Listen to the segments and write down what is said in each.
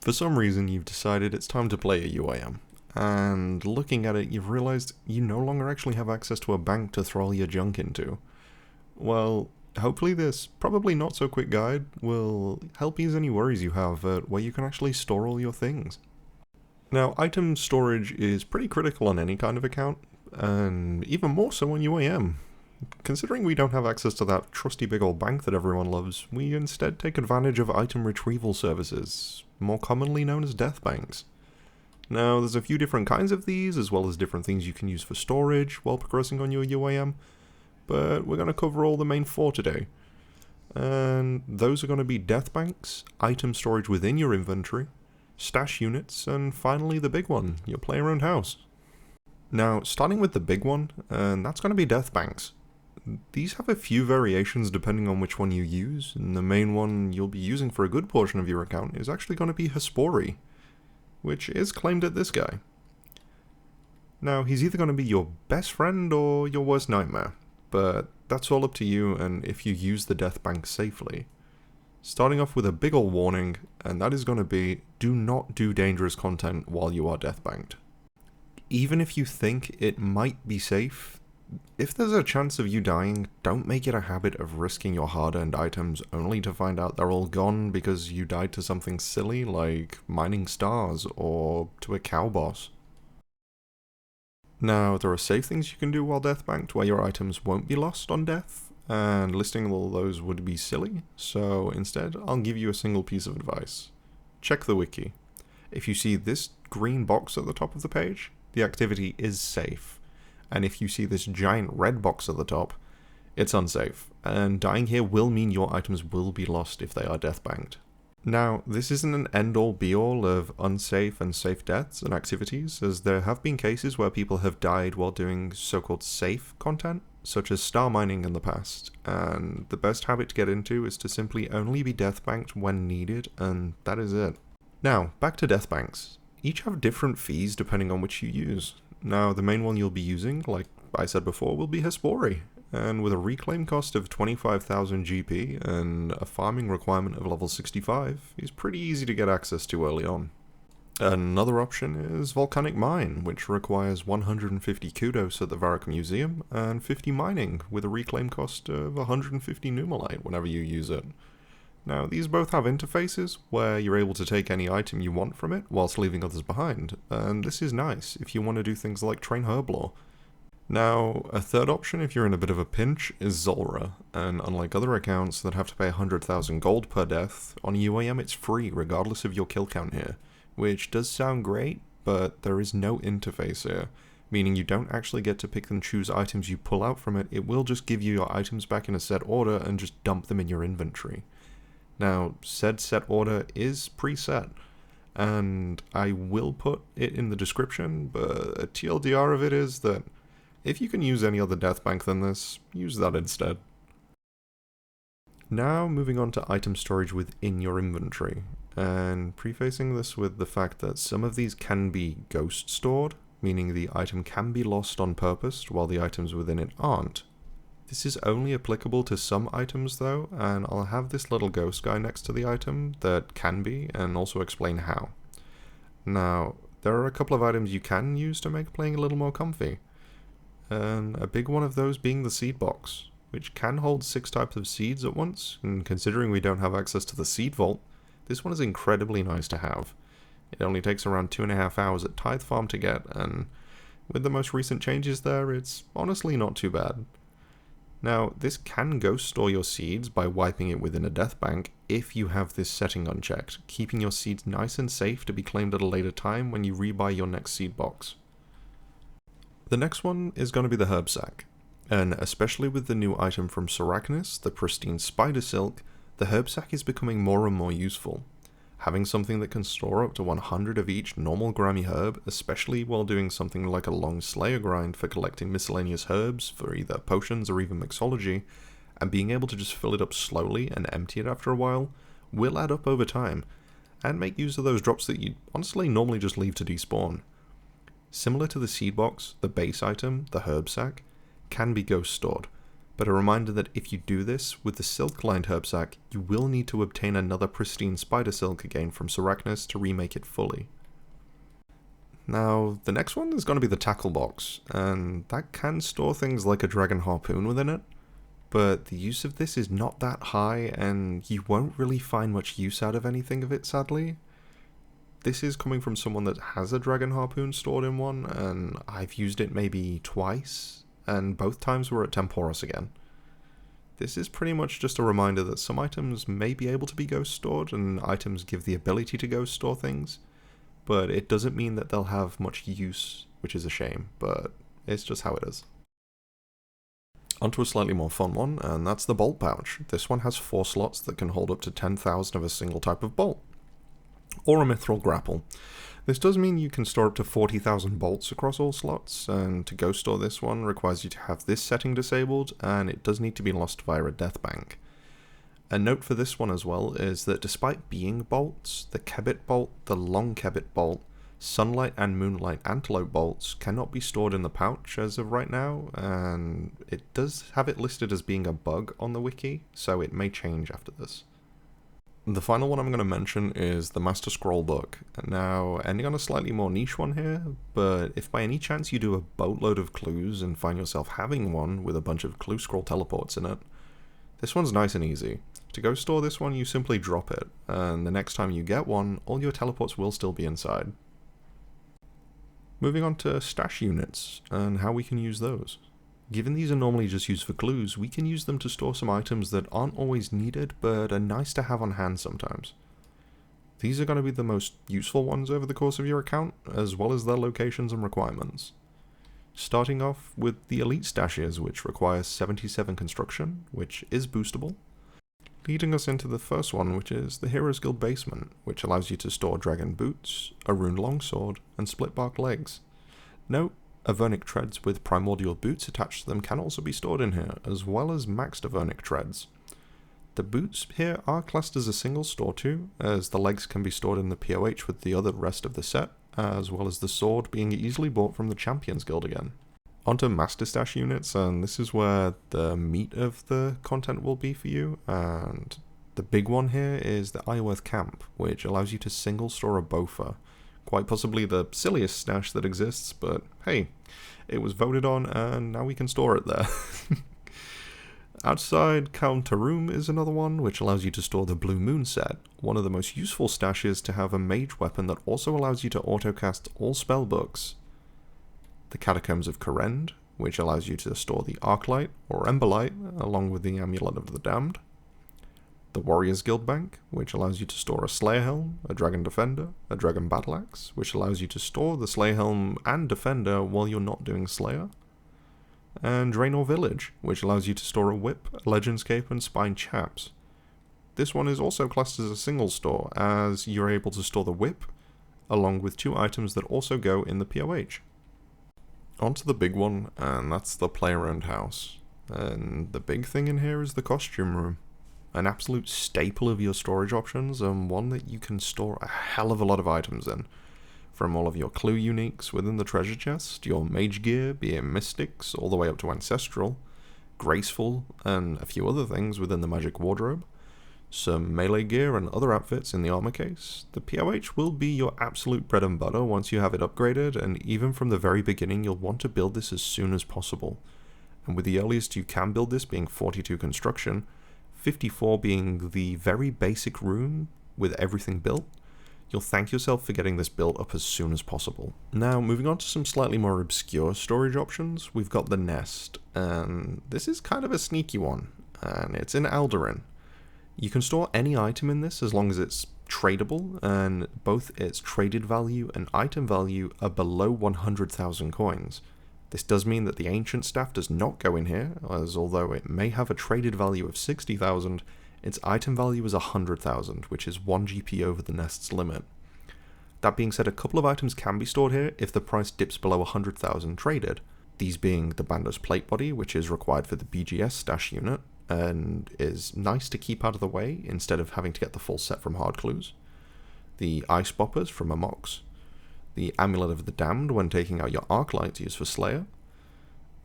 For some reason, you've decided it's time to play a UAM, and looking at it, you've realized you no longer actually have access to a bank to throw all your junk into. Well, hopefully this probably not so quick guide will help ease any worries you have at where you can actually store all your things. Now, item storage is pretty critical on any kind of account, and even more so on UAM. Considering we don't have access to that trusty big old bank that everyone loves, we instead take advantage of item retrieval services, more commonly known as death banks. Now, there's a few different kinds of these, as well as different things you can use for storage while progressing on your UAM, but we're going to cover all the main four today. And those are going to be death banks, item storage within your inventory, stash units, and finally the big one, your play-around house. Now, starting with the big one, and that's going to be death banks. These have a few variations depending on which one you use, and the main one you'll be using for a good portion of your account is actually going to be Hespori, which is claimed at this guy. Now, he's either going to be your best friend or your worst nightmare, but that's all up to you and if you use the death bank safely. Starting off with a big ol' warning, and that is going to be, do not do dangerous content while you are death banked. Even if you think it might be safe, if there's a chance of you dying, don't make it a habit of risking your hard-earned items only to find out they're all gone because you died to something silly like mining stars or to a cow boss. Now, there are safe things you can do while death banked where your items won't be lost on death, and listing all those would be silly, so instead I'll give you a single piece of advice. Check the wiki. If you see this green box at the top of the page, the activity is safe. And if you see this giant red box at the top, it's unsafe, and dying here will mean your items will be lost if they are death banked. Now, this isn't an end-all be-all of unsafe and safe deaths and activities, as there have been cases where people have died while doing so-called safe content, such as star mining in the past, and the best habit to get into is to simply only be death banked when needed, and that is it. Now, back to death banks. Each have different fees depending on which you use. Now, the main one you'll be using, like I said before, will be Hespori, and with a reclaim cost of 25,000 GP and a farming requirement of level 65, is pretty easy to get access to early on. Another option is Volcanic Mine, which requires 150 kudos at the Varrock Museum and 50 mining, with a reclaim cost of 150 Numalite whenever you use it. Now, these both have interfaces where you're able to take any item you want from it whilst leaving others behind, and this is nice if you want to do things like train Herblore. Now, a third option if you're in a bit of a pinch is Zulrah, and unlike other accounts that have to pay 100,000 gold per death, on UAM it's free regardless of your kill count here, which does sound great, but there is no interface here, meaning you don't actually get to pick and choose items you pull out from it. It will just give you your items back in a set order and just dump them in your inventory. Now, said set order is preset, and I will put it in the description, but a TLDR of it is that if you can use any other death bank than this, use that instead. Now, moving on to item storage within your inventory, and prefacing this with the fact that some of these can be ghost stored, meaning the item can be lost on purpose while the items within it aren't. This is only applicable to some items though, and I'll have this little ghost guy next to the item that can be, and also explain how. Now, there are a couple of items you can use to make playing a little more comfy, and a big one of those being the seed box, which can hold 6 types of seeds at once, and considering we don't have access to the seed vault, this one is incredibly nice to have. It only takes around 2.5 hours at Tithe Farm to get, and with the most recent changes there, it's honestly not too bad. Now, this can ghost store your seeds by wiping it within a death bank if you have this setting unchecked, keeping your seeds nice and safe to be claimed at a later time when you rebuy your next seed box. The next one is going to be the herb sack, and especially with the new item from Sarachnis, the pristine spider silk, the herb sack is becoming more and more useful. Having something that can store up to 100 of each normal grimy herb, especially while doing something like a long slayer grind for collecting miscellaneous herbs for either potions or even mixology, and being able to just fill it up slowly and empty it after a while, will add up over time, and make use of those drops that you'd honestly normally just leave to despawn. Similar to the seed box, the base item, the herb sack, can be ghost stored, But a reminder that if you do this with the silk-lined herb sack, you will need to obtain another pristine spider silk again from Sarachnis to remake it fully. Now, the next one is going to be the tackle box, and that can store things like a dragon harpoon within it, but the use of this is not that high, and you won't really find much use out of anything of it, sadly. This is coming from someone that has a dragon harpoon stored in one, and I've used it maybe twice, and both times were at Temporis again. This is pretty much just a reminder that some items may be able to be ghost stored, and items give the ability to ghost store things, but it doesn't mean that they'll have much use, which is a shame, but it's just how it is. Onto a slightly more fun one, and that's the bolt pouch. This one has 4 slots that can hold up to 10,000 of a single type of bolt, or a mithril grapple. This does mean you can store up to 40,000 bolts across all slots, and to ghost store this one requires you to have this setting disabled, and it does need to be lost via a death bank. A note for this one as well is that despite being bolts, the Kebbit bolt, the long Kebbit bolt, Sunlight and Moonlight Antelope bolts cannot be stored in the pouch as of right now, and it does have it listed as being a bug on the wiki, so it may change after this. The final one I'm going to mention is the Master Scroll book. Now, ending on a slightly more niche one here, but if by any chance you do a boatload of clues and find yourself having one with a bunch of clue scroll teleports in it, this one's nice and easy. To go store this one, you simply drop it, and the next time you get one, all your teleports will still be inside. Moving on to stash units, and how we can use those. Given these are normally just used for clues, we can use them to store some items that aren't always needed, but are nice to have on hand sometimes. These are going to be the most useful ones over the course of your account, as well as their locations and requirements. Starting off with the elite stashes, which requires 77 construction, which is boostable. Leading us into the first one, which is the Heroes Guild basement, which allows you to store dragon boots, a rune longsword, and split bark legs. Note, Avernic treads with primordial boots attached to them can also be stored in here, as well as maxed Avernic treads. The boots here are classed as a single store too, as the legs can be stored in the POH with the other rest of the set, as well as the sword being easily bought from the Champions Guild again. Onto Master Stash units, and this is where the meat of the content will be for you, and the big one here is the Ironworth Camp, which allows you to single store a Bofa. Quite possibly the silliest stash that exists, but hey, it was voted on and now we can store it there. Outside Counter Room is another one, which allows you to store the Blue Moon set, one of the most useful stashes to have a mage weapon that also allows you to autocast all spellbooks. The Catacombs of Korend, which allows you to store the Arclight or Emberlight, along with the Amulet of the Damned. The Warriors Guild Bank, which allows you to store a Slayer Helm, a Dragon Defender, a Dragon Battle Axe, which allows you to store the Slayer Helm and Defender while you're not doing Slayer. And Draenor Village, which allows you to store a Whip, a Legends Cape, and Spine Chaps. This one is also classed as a single store, as you're able to store the Whip, along with 2 items that also go in the POH. Onto the big one, and that's the Player-Owned House. And the big thing in here is the Costume Room. An absolute staple of your storage options, and one that you can store a hell of a lot of items in. From all of your clue uniques within the treasure chest, your mage gear, be it mystics, all the way up to ancestral, graceful, and a few other things within the magic wardrobe, some melee gear and other outfits in the armor case. The POH will be your absolute bread and butter once you have it upgraded, and even from the very beginning you'll want to build this as soon as possible. And with the earliest you can build this being 42 construction, 54 being the very basic room with everything built, you'll thank yourself for getting this built up as soon as possible. Now, moving on to some slightly more obscure storage options, we've got the Nest, and this is kind of a sneaky one, and it's in Alderin. You can store any item in this as long as it's tradable, and both its traded value and item value are below 100,000 coins. This does mean that the Ancient Staff does not go in here, as although it may have a traded value of 60,000, its item value is 100,000, which is 1 GP over the Nest's limit. That being said, a couple of items can be stored here if the price dips below 100,000 traded, these being the Bandos Plate Body, which is required for the BGS stash unit, and is nice to keep out of the way instead of having to get the full set from Hard Clues, the Ice Boppers from Amox, the Amulet of the Damned when taking out your Arclight to use for Slayer,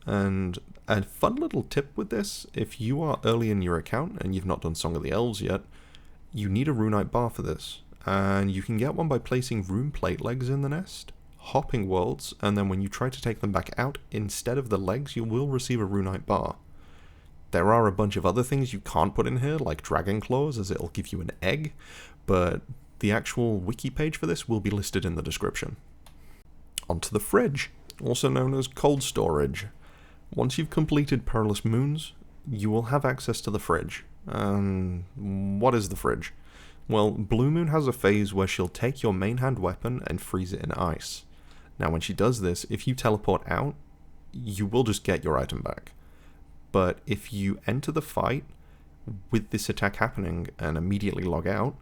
and A fun little tip with this, if you are early in your account and you've not done Song of the Elves yet, you need a runite bar for this, and you can get one by placing rune plate legs in the nest, hopping worlds, and then when you try to take them back out, instead of the legs, you will receive a runite bar. There are a bunch of other things you can't put in here, like dragon claws, as it'll give you an egg, but the actual wiki page for this will be listed in the description. Onto the fridge, also known as cold storage. Once you've completed Perilous Moons, you will have access to the fridge. What is the fridge? Well, Blue Moon has a phase where she'll take your main hand weapon and freeze it in ice. Now when she does this, if you teleport out, you will just get your item back. But if you enter the fight with this attack happening and immediately log out,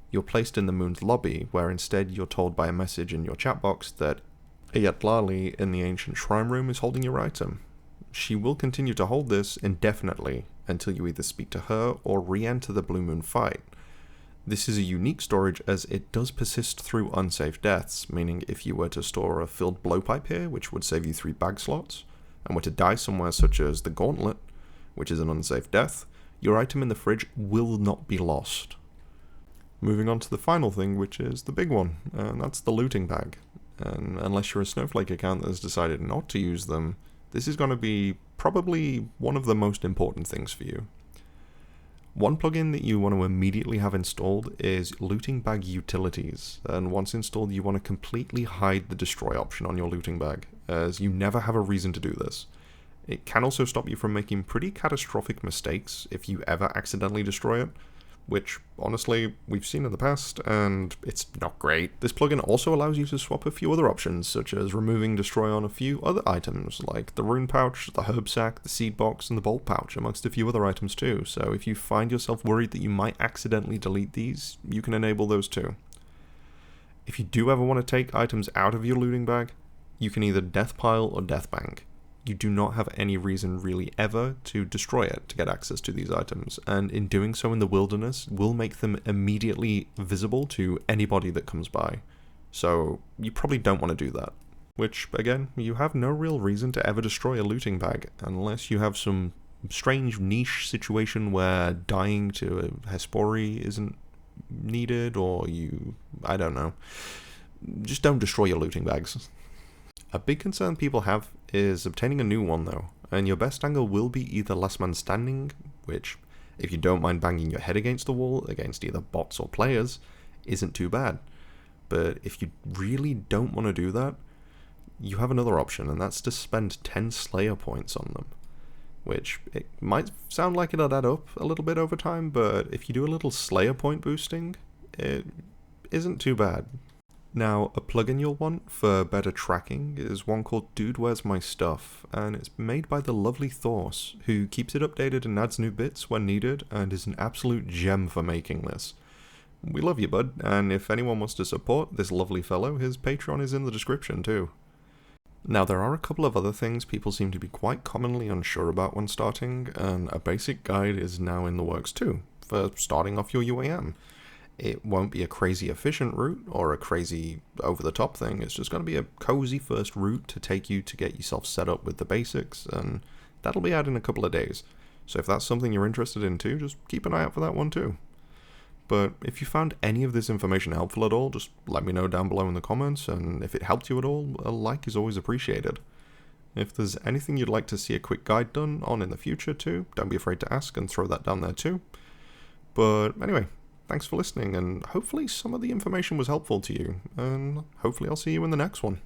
you're placed in the Moon's lobby, where instead you're told by a message in your chat box that Ayatlali in the Ancient Shrine Room is holding your item. She will continue to hold this indefinitely until you either speak to her or re-enter the Blue Moon fight. This is a unique storage as it does persist through unsafe deaths, meaning if you were to store a filled blowpipe here, which would save you 3 bag slots, and were to die somewhere such as the Gauntlet, which is an unsafe death, your item in the fridge will not be lost. Moving on to the final thing, which is the big one, and that's the looting bag. And unless you're a Snowflake account that has decided not to use them, this is going to be probably one of the most important things for you. One plugin that you want to immediately have installed is Looting Bag Utilities, and once installed you want to completely hide the destroy option on your looting bag, as you never have a reason to do this. It can also stop you from making pretty catastrophic mistakes if you ever accidentally destroy it, which, honestly, we've seen in the past, and it's not great. This plugin also allows you to swap a few other options, such as removing destroy on a few other items, like the rune pouch, the herb sack, the seed box, and the bolt pouch, amongst a few other items too, so if you find yourself worried that you might accidentally delete these, you can enable those too. If you do ever want to take items out of your looting bag, you can either death pile or death bank. You do not have any reason really ever to destroy it to get access to these items, and in doing so in the wilderness will make them immediately visible to anybody that comes by. So you probably don't want to do that. Which, again, you have no real reason to ever destroy a looting bag, unless you have some strange niche situation where dying to a Hespori isn't needed, or I don't know. Just don't destroy your looting bags. A big concern people have is obtaining a new one though, and your best angle will be either last man standing, which, if you don't mind banging your head against the wall against either bots or players, isn't too bad. But if you really don't want to do that, you have another option, and that's to spend 10 Slayer points on them. Which, it might sound like it'll add up a little bit over time, but if you do a little Slayer point boosting, it isn't too bad. Now, a plugin you'll want for better tracking is one called Dude Where's My Stuff, and it's made by the lovely Thors, who keeps it updated and adds new bits when needed, and is an absolute gem for making this. We love you, bud, and if anyone wants to support this lovely fellow, his Patreon is in the description too. Now, there are a couple of other things people seem to be quite commonly unsure about when starting, and a basic guide is now in the works too, for starting off your UAM. It won't be a crazy efficient route or a crazy over-the-top thing, it's just going to be a cozy first route to take you to get yourself set up with the basics, and that'll be out in a couple of days. So if that's something you're interested in too, just keep an eye out for that one too. But if you found any of this information helpful at all, just let me know down below in the comments, and if it helped you at all, a like is always appreciated. If there's anything you'd like to see a quick guide done on in the future too, don't be afraid to ask and throw that down there too. But anyway, thanks for listening, and hopefully some of the information was helpful to you, and hopefully I'll see you in the next one.